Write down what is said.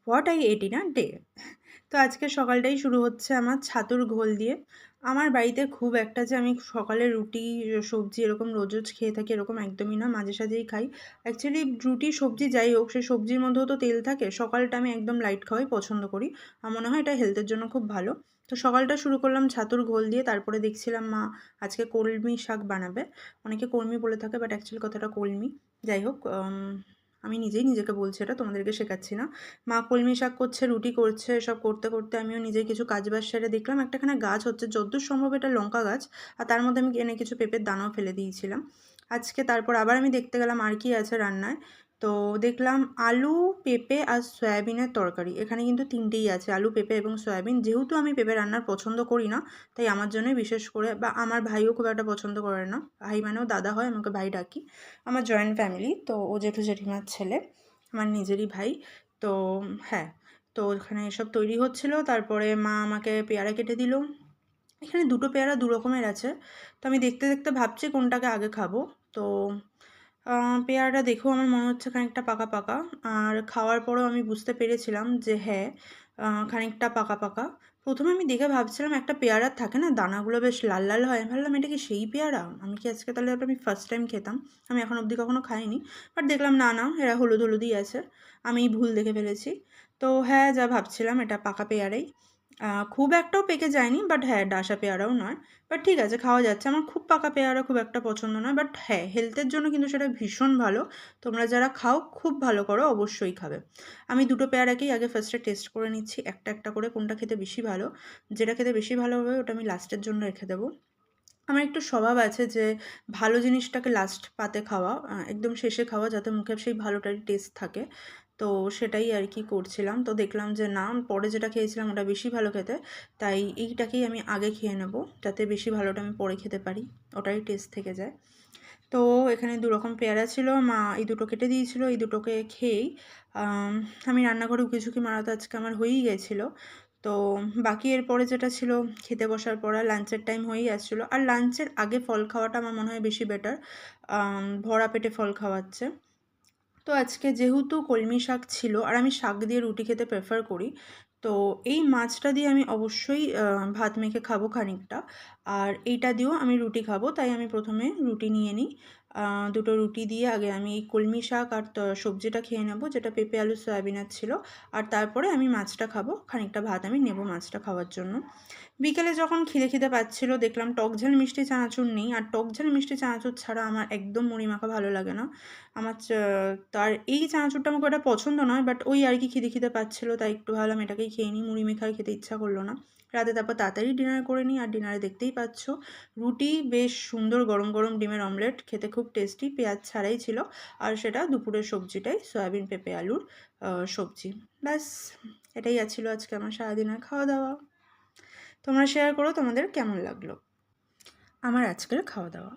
What I ate in a day. তো আজকে সকালটাই শুরু হচ্ছে আমার ছাতুর ঘোল দিয়ে। আমার বাড়িতে খুব একটা যে আমি সকালে রুটি, সবজি এরকম রোজ, রোজ খেয়ে থাকি এরকম একদমই না, মাঝে সাঝেই খাই। অ্যাকচুয়ালি রুটি, সবজি যাই হোক, সেই সবজির মধ্যেও তো তেল থাকে। সকালটা আমি একদম লাইট খাওয়াই পছন্দ করি। আমার মনে হয় এটা হেলথের জন্য খুব ভালো। তো সকালটা শুরু করলাম ছাতুর ঘোল দিয়ে, তারপরে দেখছিলাম মা আজকে কলমি শাক বানাবে। অনেকে কর্মী বলে থাকে বাট অ্যাকচুয়ালি কথাটা কলমি। যাই হোক, আমি নিজেই নিজেকে বলছি, এটা তোমাদেরকে শেখাচ্ছি না। মা কলমি শাক করছে, রুটি করছে, এসব করতে করতে আমিও নিজেই কিছু কাজবাজ সেরে দেখলাম একটাখানে গাছ হচ্ছে, যতদূর সম্ভব এটা লঙ্কা গাছ, আর তার মধ্যে আমি এনে কিছু পেঁপের দানাও ফেলে দিয়েছিলাম আজকে। তারপর আবার আমি দেখতে গেলাম আর কি আছে রান্নায়। তো দেখলাম আলু, পেঁপে আর সয়াবিনের তরকারি। এখানে কিন্তু তিনটেই আছে, আলু, পেঁপে এবং সয়াবিন। যেহেতু আমি পেঁপে রান্নার পছন্দ করি না, তাই আমার জন্যই বিশেষ করে, বা আমার ভাইও খুব একটা পছন্দ করে না, ভাই মানেও দাদা হয়, আমাকে ভাই ডাকি। আমার জয়েন্ট ফ্যামিলি, তো ও জেঠু জেঠিমার ছেলে, আমার নিজেরই ভাই। তো হ্যাঁ, তো ওখানে এসব তৈরি হচ্ছিল। তারপরে মা আমাকে পেয়ারা কেটে দিল। এখানে দুটো পেয়ারা দু রকমের আছে। তো আমি দেখতে দেখতে ভাবছি কোনটাকে আগে খাবো। তো পেয়ারাটা দেখেও আমার মনে হচ্ছে খানিকটা পাকা পাকা, আর খাওয়ার পরেও আমি বুঝতে পেরেছিলাম যে হ্যাঁ, খানিকটা পাকা পাকা। প্রথমে আমি দেখে ভাবছিলাম একটা পেয়ারার থাকে না দানাগুলো বেশ লাল লাল হয়, আমি ভাবলাম এটা কি সেই পেয়ারা, আমি কি আজকে তাহলে ওটা আমি ফার্স্ট টাইম খেতাম, আমি এখন অবধি কখনো খাইনি। বাট দেখলাম না না, এরা হলুদ হলুদই আছে, আমি ভুল দেখে ফেলেছি। তো হ্যাঁ, যা ভাবছিলাম এটা পাকা পেয়ারাই। খুব একটাও পেকে যায়নি, বাট হ্যাঁ, ডাসা পেয়ারাও নয়। বাট ঠিক আছে, খাওয়া যাচ্ছে। আমার খুব পাকা পেয়ারা খুব একটা পছন্দ নয়, বাট হ্যাঁ, হেলথের জন্য কিন্তু সেটা ভীষণ ভালো। তোমরা যারা খাও খুব ভালো করো, অবশ্যই খাবে। আমি দুটো পেয়ারাকেই আগে ফার্স্টে টেস্ট করে নিচ্ছি একটা একটা করে, কোনটা খেতে বেশি ভালো। যেটা খেতে বেশি ভালো হবে ওটা আমি লাস্টের জন্য রেখে দেবো। আমার একটু স্বভাব আছে যে ভালো জিনিসটাকে লাস্ট পাতে খাওয়া, একদম শেষে খাওয়া, যাতে মুখে সেই ভালোটারই টেস্ট থাকে। তো সেটাই আর কি করছিলাম। তো দেখলাম যে না, পরে যেটা খেয়েছিলাম ওটা বেশি ভালো খেতে, তাই এইটাকেই আমি আগে খেয়ে নেব, যাতে বেশি ভালোটা আমি পরে খেতে পারি, ওটারই টেস্ট থেকে যায়। তো এখানে দু রকম পেয়ারা ছিল, মা এই দুটো কেটে দিয়েছিল। এই দুটোকে খেয়েই আম, আমি রান্নাঘরে উকিঝুঁকি মারা তো আজকে আমার হয়েই গেছিলো। তো বাকি এরপরে যেটা ছিল, খেতে বসার পর আর লাঞ্চের টাইম হয়েই আসছিলো, আর লাঞ্চের আগে ফল খাওয়াটা আমার মনে হয় বেশি বেটার। ভরা পেটে ফল খাওয়াচ্ছে। তো আজকে যেহেতু কলমি শাক ছিল, আর আমি শাক দিয়ে রুটি খেতে প্রেফার করি, তো এই মাছটা দিয়ে আমি অবশ্যই ভাত মেখে খাবো খানিকটা, আর এইটা দিয়েও আমি রুটি খাবো, তাই আমি প্রথমে রুটি নিয়ে নিই। দুটো রুটি দিয়ে আগে আমি এই কলমি শাক আর সবজিটা খেয়ে নেবো, যেটা পেঁপে আলু সয়াবিনের ছিল, আর তারপরে আমি মাছটা খাবো, খানিকটা ভাত আমি নেবো মাছটা খাওয়ার জন্য। বিকেলে যখন খিদে খিদে পাচ্ছিল, দেখলাম টক ঝাল মিষ্টি চানাচুর নেই, আর টক ঝাল মিষ্টি চানাচুর ছাড়া আমার একদম মুড়ি মাখা ভালো লাগে না। আমার তার এই চানাচুরটা আমার খুব একটা পছন্দ নয়, বাট ওই আর কি খিদে খিদে পাচ্ছিলো, তাই একটু ভাবলাম এটাকেই খেয়ে নিই, মুড়ি মেখে আর খেতে ইচ্ছা করলো না। রাতে তারপর তাড়াতাড়ি ডিনার করে নিই, আর ডিনারে দেখতেই পাচ্ছ রুটি, বেশ সুন্দর গরম গরম ডিমের অমলেট, খেতে খুব টেস্টি, পেঁয়াজ ছাড়াই ছিল। আর সেটা দুপুরের সবজিটাই সয়াবিন পেঁপে আলুর সবজি। ব্যাস, এটাই ছিল আজকে আমার সারাদিনের খাওয়া দাওয়া। তোমরা শেয়ার করো তোমাদের কেমন লাগলো আমার আজকের খাওয়া দাওয়া।